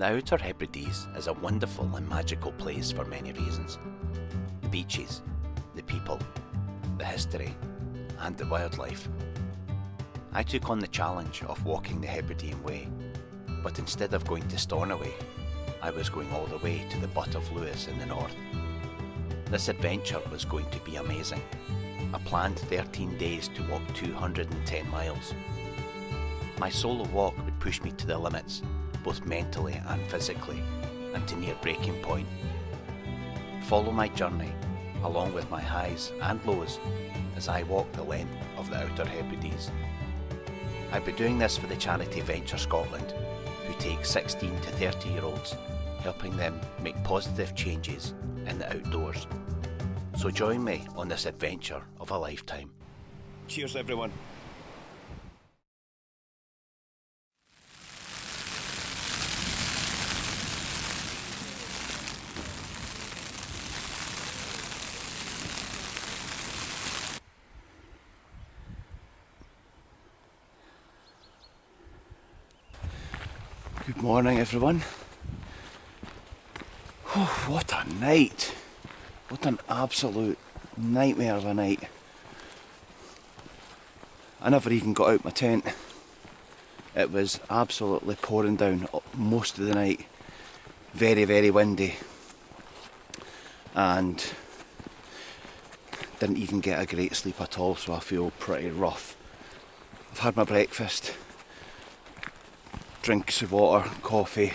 The Outer Hebrides is a wonderful and magical place for many reasons. The beaches, the people, the history, and the wildlife. I took on the challenge of walking the Hebridean Way, but instead of going to Stornoway, I was going all the way to the Butt of Lewis in the north. This adventure was going to be amazing. I planned 13 days to walk 210 miles. My solo walk would push me to the limits, both mentally and physically, and to near breaking point. Follow my journey, along with my highs and lows, as I walk the length of the Outer Hebrides. I'll be doing this for the charity Venture Scotland, who take 16 to 30-year-olds, helping them make positive changes in the outdoors. So join me on this adventure of a lifetime. Cheers, everyone. Good morning, everyone. Oh, what a night! What an absolute nightmare of a night. I never even got out my tent. It was absolutely pouring down most of the night. Very, very windy. And didn't even get a great sleep at all, so I feel pretty rough. I've had my breakfast. Drinks of water, coffee,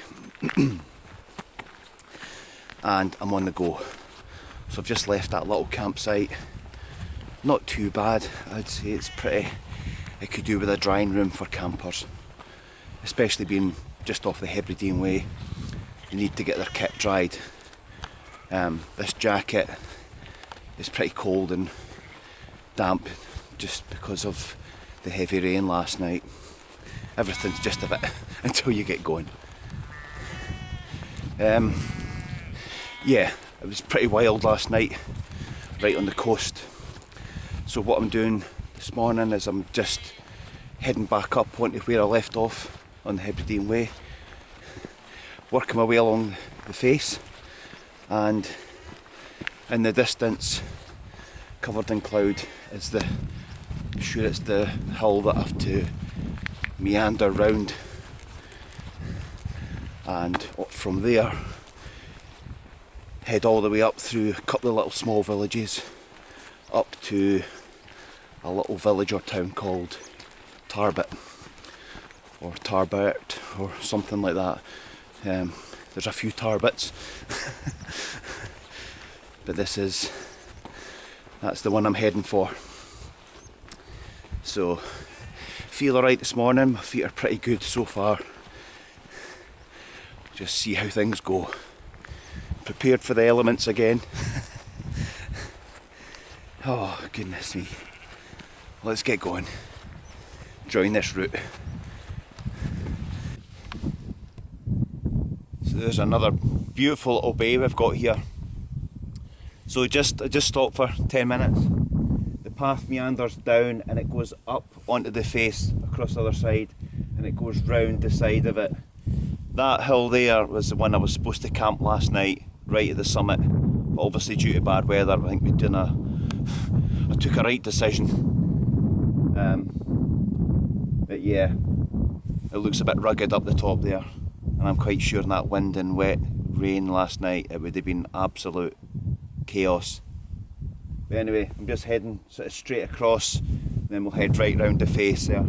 and I'm on the go. So I've just left that little campsite. Not too bad, I'd say it's pretty. It could do with a drying room for campers, especially being just off the Hebridean Way. You need to get their kit dried. This jacket is pretty cold and damp just because of the heavy rain last night. Everything's just a bit until you get going. Yeah, it was pretty wild last night, right on the coast. So what I'm doing this morning is I'm just heading back up onto where I left off on the Hebridean Way, working my way along the face, and in the distance, covered in cloud, is the hill that I have to meander round, and from there head all the way up through a couple of little small villages up to a little village or town called Tarbert or Tarbert or something like that. There's a few Tarberts but that's the one I'm heading for. So feel alright this morning, my feet are pretty good so far. Just see how things go. Prepared for the elements again. Oh goodness me. Let's get going. Join this route. So there's another beautiful little bay we've got here. So I just stopped for 10 minutes. The path meanders down and it goes up onto the face across the other side, and it goes round the side of it. That hill there was the one I was supposed to camp last night, right at the summit, but obviously due to bad weather I think I took a right decision. But yeah, it looks a bit rugged up the top there, and I'm quite sure in that wind and wet rain last night it would have been absolute chaos. But anyway, I'm just heading sort of straight across, then we'll head right round the face there.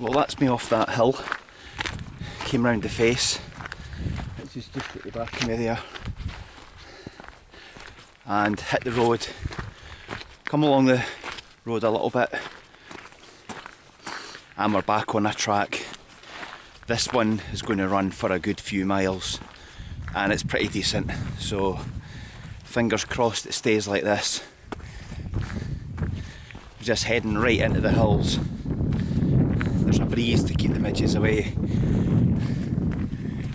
Well, that's me off that hill. Came round the face, which is just at the back of me there, and hit the road. Come along the road a little bit, and we're back on a track. This one is going to run for a good few miles, and it's pretty decent, so fingers crossed it stays like this. We're just heading right into the hills. There's a breeze to keep the midges away.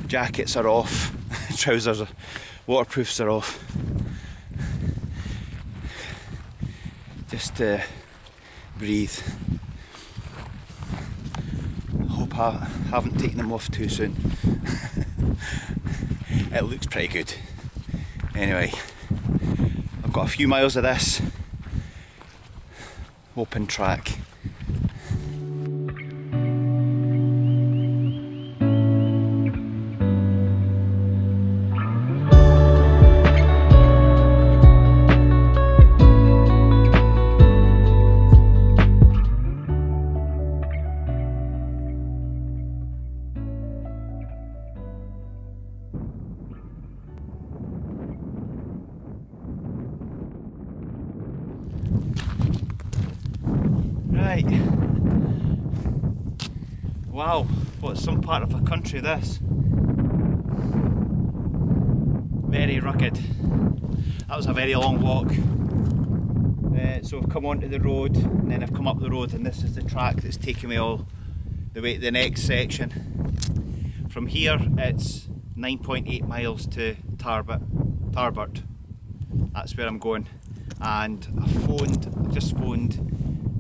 Jackets are off, trousers, waterproofs are off. Just to breathe. Hope I haven't taken them off too soon. It looks pretty good. Anyway, I've got a few miles of this. Open track. Right. Wow, what's some part of a country this? Very rugged. That was a very long walk. So I've come onto the road, and then I've come up the road, and this is the track that's taking me all the way to the next section. From here it's 9.8 miles to Tarbert. That's where I'm going. And I just phoned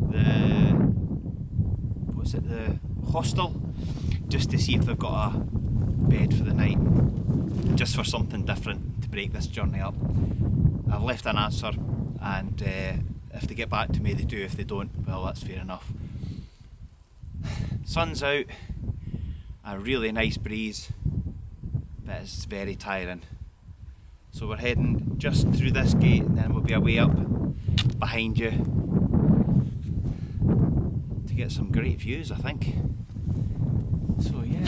the hostel, just to see if they've got a bed for the night, just for something different to break this journey up. I've left an answer, and if they get back to me they do. If they don't, well, that's fair enough. Sun's out, a really nice breeze, but it's very tiring. So we're heading just through this gate, and then we'll be away up behind you to get some great views, I think. So yeah,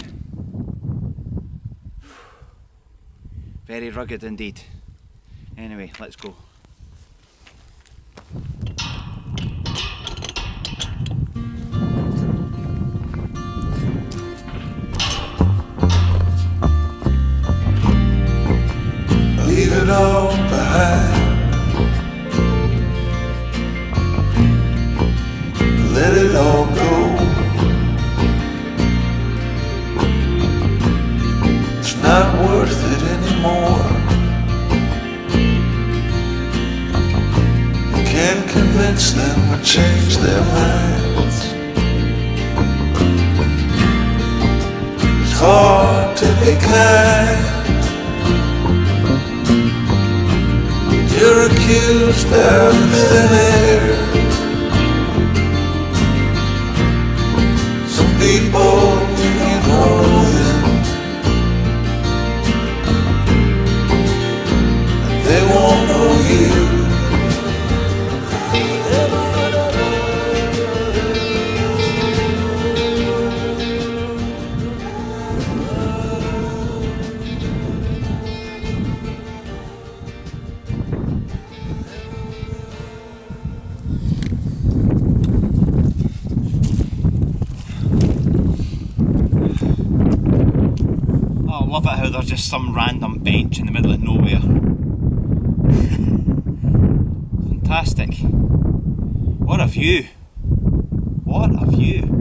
very rugged indeed. Anyway, let's go. Leave it all behind. Let it all go. It's not worth it anymore. You can't convince them or change their minds. It's hard to be kind. You're accused out of thin air. Some people, you know them, and they won't know you. I love it how there's just some random bench in the middle of nowhere. Fantastic. fantastic. What a view! What a view!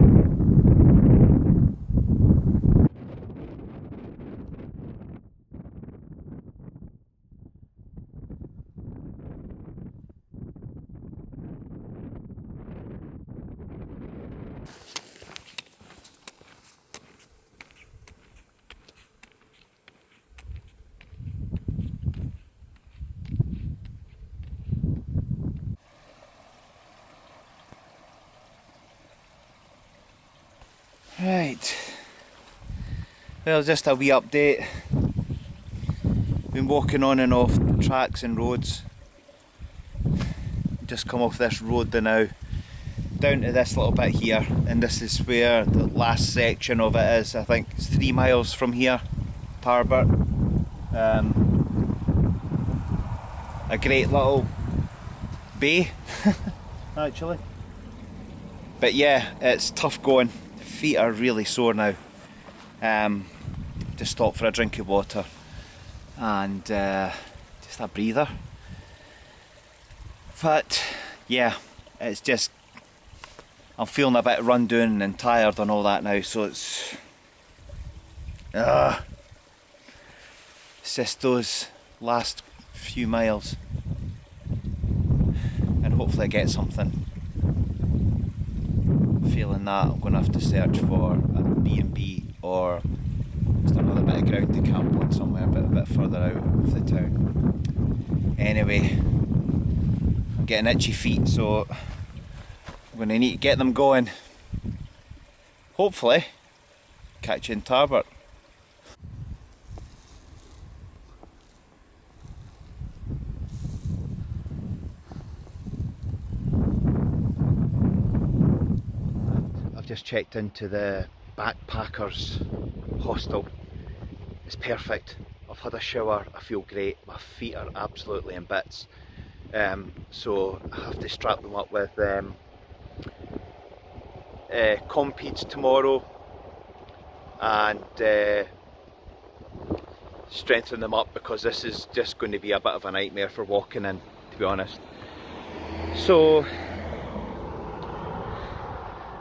Right, well, just a wee update. Been walking on and off tracks and roads. Just come off this road now, down to this little bit here, and this is where the last section of it is. I think it's 3 miles from here, Tarbert. A great little bay, actually. But yeah, it's tough going. Feet are really sore now. Just stop for a drink of water and just a breather. But yeah, it's just, I'm feeling a bit run down and tired and all that now, so it's just those last few miles, and hopefully I get something. Feeling that I'm going to have to search for a B&B or just another bit of ground to camp on somewhere a bit further out of the town. Anyway, I'm getting itchy feet, so I'm going to need to get them going. Hopefully catch you in Tarbert. Just checked into the backpackers hostel. It's perfect. I've had a shower, I feel great, my feet are absolutely in bits, so I have to strap them up with Compeeds tomorrow and strengthen them up, because this is just going to be a bit of a nightmare for walking in, to be honest. So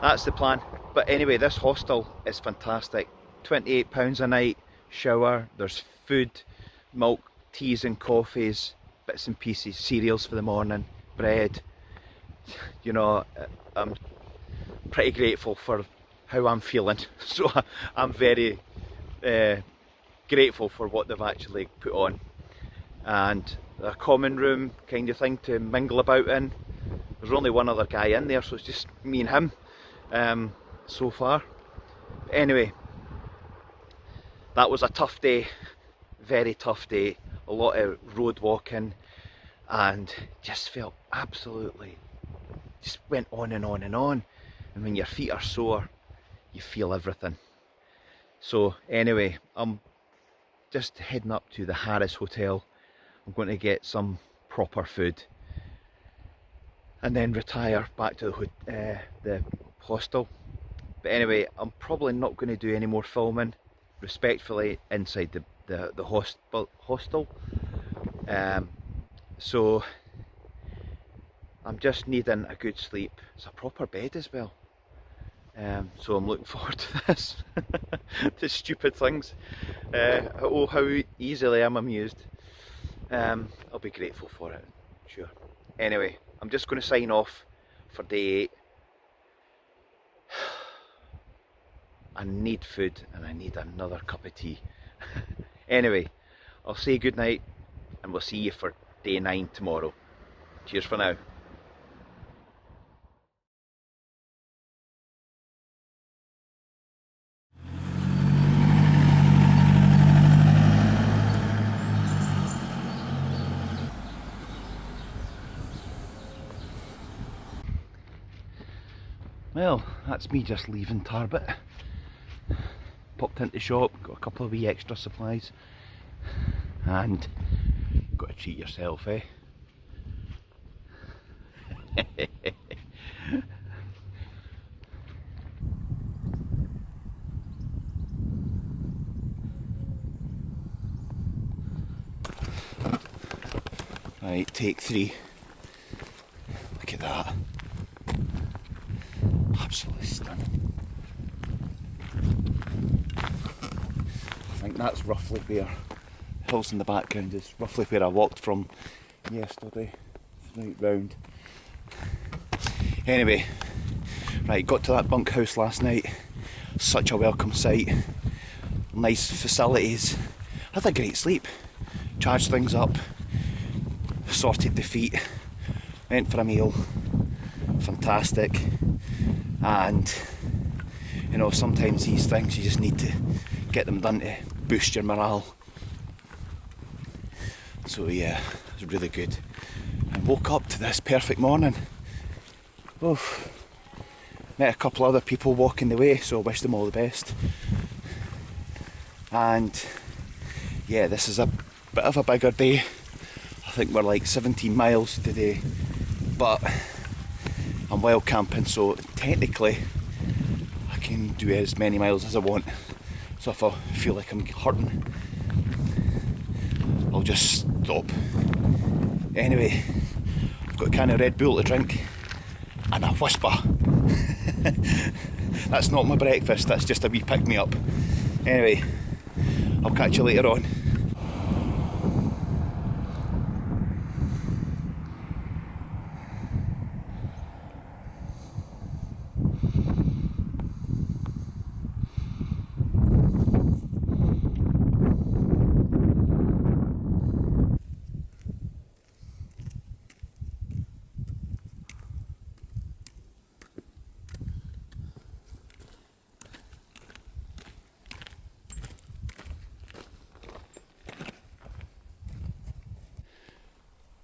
that's the plan. But anyway, this hostel is fantastic. £28 a night, shower, there's food, milk, teas and coffees, bits and pieces, cereals for the morning, bread. You know, I'm pretty grateful for how I'm feeling. So I'm very grateful for what they've actually put on. And a common room kind of thing to mingle about in. There's only one other guy in there, so it's just me and him. So far. Anyway, that was a tough day, very tough day, a lot of road walking, and just felt absolutely, just went on and on and on, and when your feet are sore you feel everything. So anyway, I'm just heading up to the Harris Hotel. I'm going to get some proper food and then retire back to the hostel. But anyway, I'm probably not going to do any more filming, respectfully, inside the hostel. So I'm just needing a good sleep. It's a proper bed as well. So I'm looking forward to this. To stupid things. Oh, how easily I'm amused. I'll be grateful for it, sure. Anyway, I'm just going to sign off for day 8. I need food and I need another cup of tea. Anyway, I'll say good night and we'll see you for day 9 tomorrow. Cheers for now. Well, that's me just leaving Tarbert. Popped into the shop, got a couple of wee extra supplies, and got to treat yourself, eh? Right, take 3. that. Absolutely stunning. I think that's roughly where, hills in the background is roughly where I walked from yesterday, right round. Anyway, right, got to that bunkhouse last night. Such a welcome sight. Nice facilities. Had a great sleep. Charged things up. Sorted the feet. Went for a meal. Fantastic. And you know, sometimes these things you just need to get them done to boost your morale. So yeah, it was really good. And woke up to this perfect morning. Oof. Met a couple other people walking the way, so I wish them all the best. And yeah, this is a bit of a bigger day. I think we're like 17 miles today, but I'm wild camping, so technically I can do as many miles as I want. So if I feel like I'm hurting, I'll just stop. Anyway, I've got a can of Red Bull to drink and a whisper. That's not my breakfast, that's just a wee pick me up. Anyway, I'll catch you later on.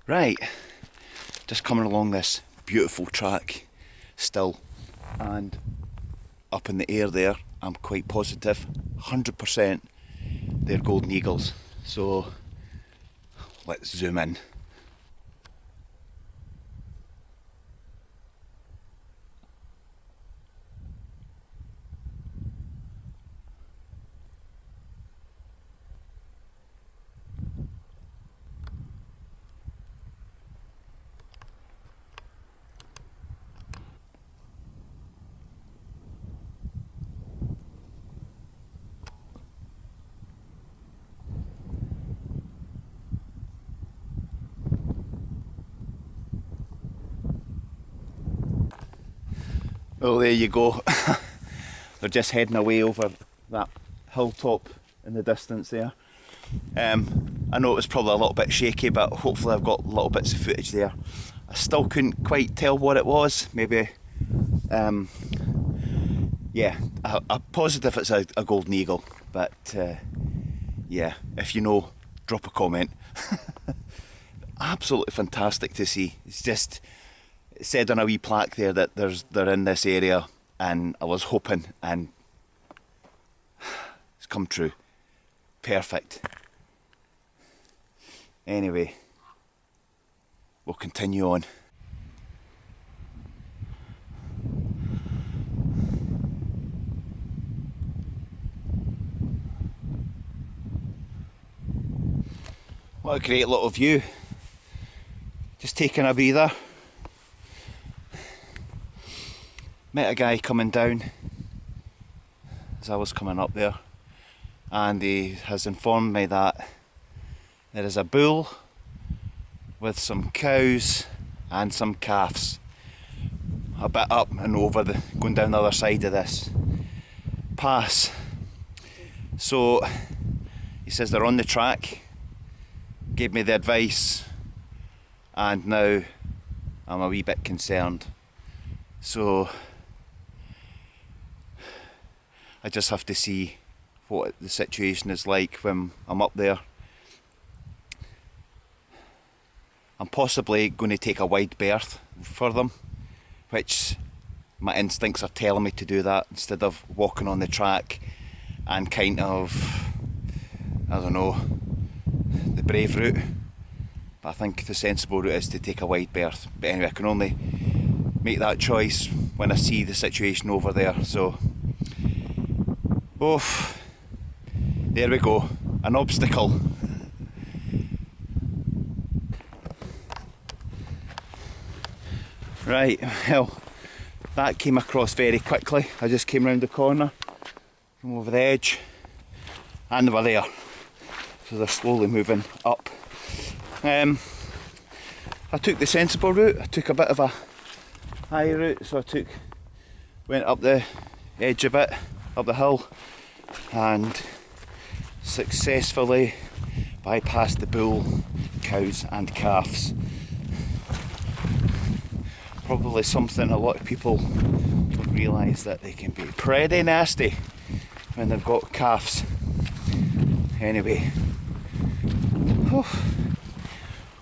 Right, just coming along this beautiful track still, and up in the air there, I'm quite positive, 100% they're golden eagles. So let's zoom in. Well, there you go. They're just heading away over that hilltop in the distance there. I know it was probably a little bit shaky, but hopefully I've got little bits of footage there. I still couldn't quite tell what it was. Maybe, yeah, I'm positive it's a golden eagle, but yeah, if you know, drop a comment. Absolutely fantastic to see. It's just, it said on a wee plaque there that they're in this area, and I was hoping, and it's come true. Perfect. Anyway, we'll continue on. What a great little view. Just taking a breather. Met a guy coming down as I was coming up there, and he has informed me that there is a bull with some cows and some calves a bit up and over going down the other side of this pass. So he says they're on the track, gave me the advice, and now I'm a wee bit concerned. So I just have to see what the situation is like when I'm up there. I'm possibly going to take a wide berth for them, which my instincts are telling me to do that instead of walking on the track and kind of, I don't know, the brave route. But I think the sensible route is to take a wide berth. But anyway, I can only make that choice when I see the situation over there. So, oh, there we go, an obstacle. Right, well, that came across very quickly. I just came round the corner from over the edge and they were there. So they're slowly moving up. I took the sensible route. I took a bit of a high route, so went up the edge a bit, up the hill, and successfully bypassed the bull, cows and calves. Probably something a lot of people don't realise, that they can be pretty nasty when they've got calves. Anyway,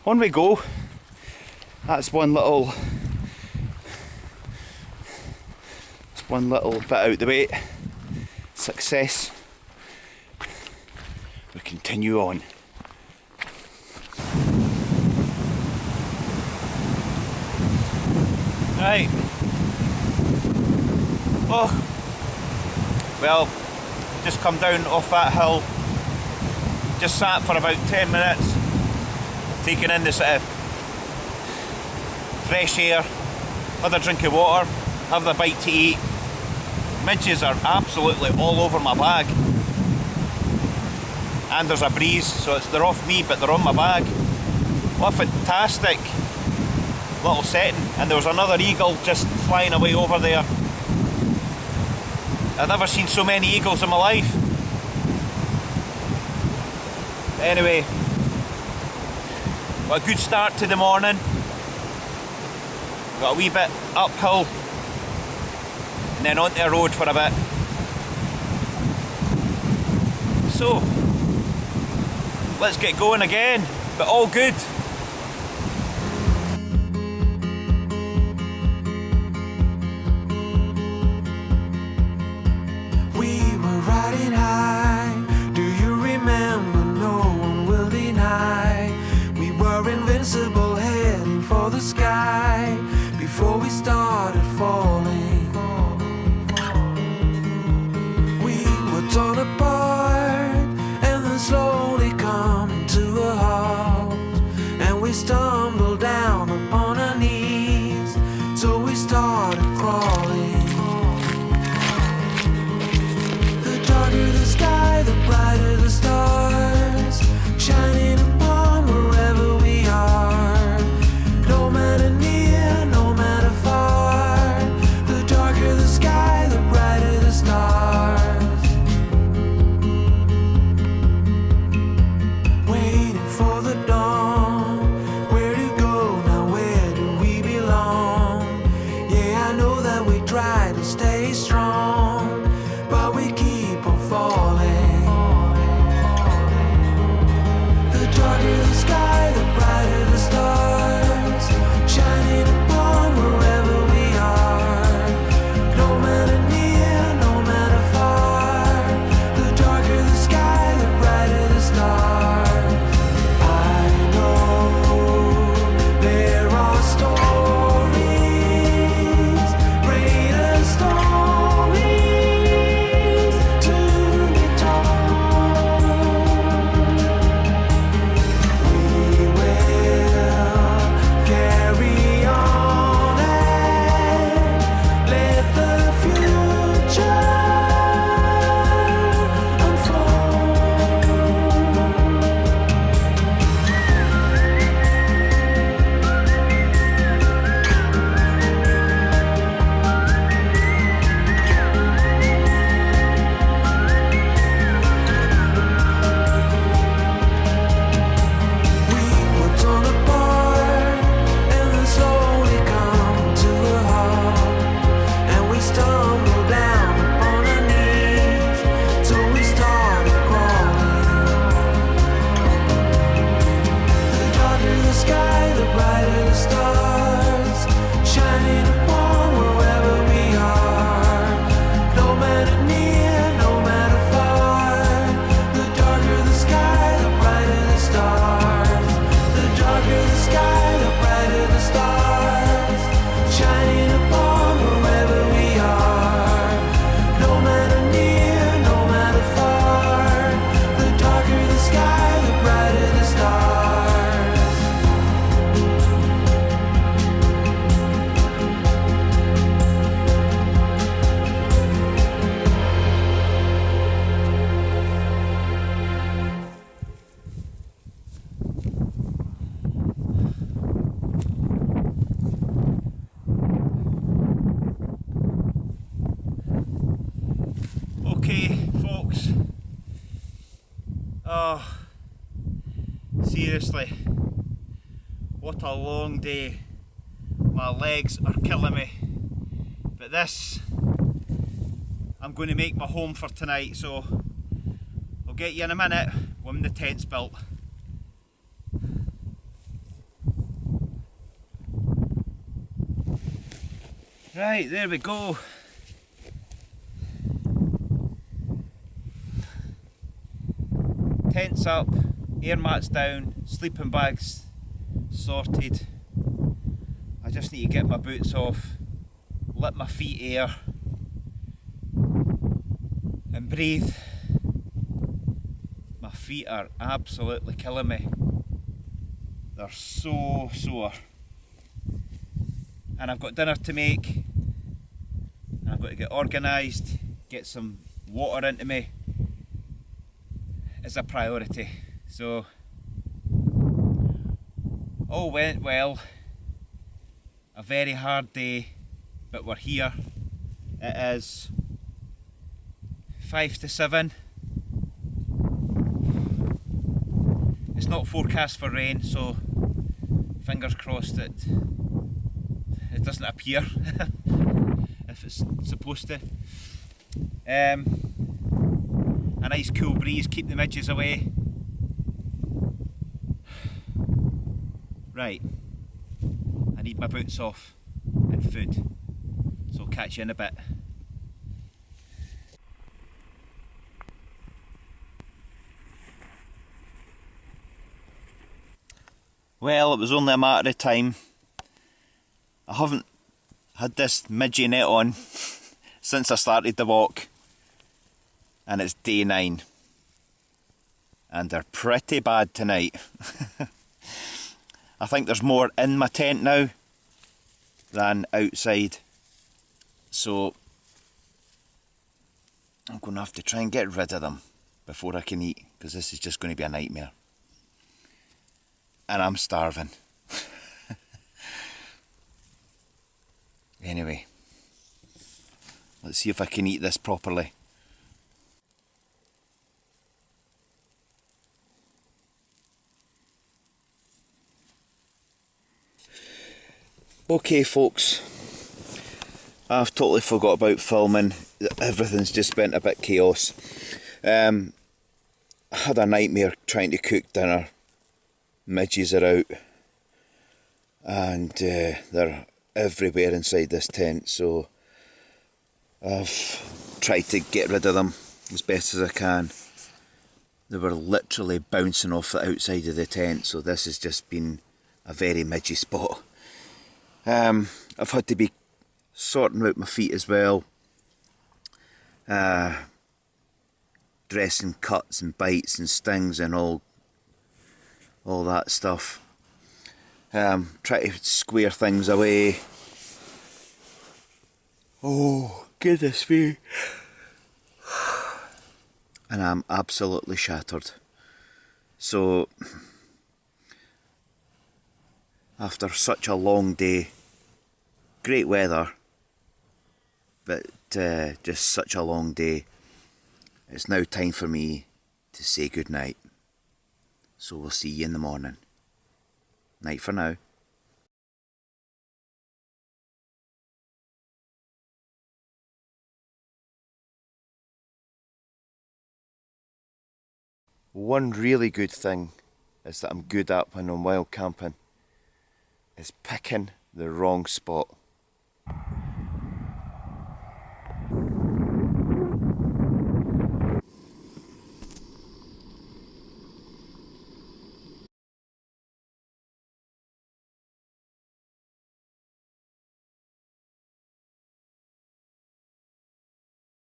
on we go. That's one little bit out the way. Success. We continue on. Right. Oh, well, just come down off that hill. Just sat for about 10 minutes, taking in the sort of fresh air, another drink of water, have a bite to eat. Midges are absolutely all over my bag. And there's a breeze, so they're off me, but they're on my bag. What a fantastic little setting. And there was another eagle just flying away over there. I've never seen so many eagles in my life. Anyway, got a good start to the morning. Got a wee bit uphill and then onto the road for a bit. So, let's get going again, but all good. We were riding high. Do you remember? No one will deny. We were invincible, heading for the sky before we started falling. We were torn apart and then slowly coming to a halt. seriously, what a long day. My legs are killing me. But this, I'm going to make my home for tonight, so I'll get you in a minute when the tent's built. Right, there we go. Tent's up, air mats down, sleeping bags sorted. I just need to get my boots off, let my feet air and breathe. My feet are absolutely killing me. They're so sore. And I've got dinner to make, and I've got to get organised, get some water into me. It's a priority. So all went well. A very hard day, but we're here. It is 5 to 7. It's not forecast for rain, so fingers crossed that it doesn't appear if it's supposed to. A nice cool breeze, keep the midges away. Right, I need my boots off and food, so I'll catch you in a bit. Well, it was only a matter of time. I haven't had this midgie net on since I started the walk, and it's day 9, and they're pretty bad tonight. I think there's more in my tent now than outside, so I'm going to have to try and get rid of them before I can eat, because this is just going to be a nightmare. And I'm starving. Anyway, let's see if I can eat this properly. Okay folks, I've totally forgot about filming. Everything's just been a bit chaos. I had a nightmare trying to cook dinner. Midges are out, and they're everywhere inside this tent, so I've tried to get rid of them as best as I can. They were literally bouncing off the outside of the tent, so this has just been a very midgy spot. I've had to be sorting out my feet as well, dressing cuts and bites and stings and all that stuff. Try to square things away. Oh, goodness me. And I'm absolutely shattered. So, after such a long day, great weather, but just such a long day, it's now time for me to say goodnight. So we'll see you in the morning. Night for now. One really good thing is that I'm good at when I'm wild camping is picking the wrong spot.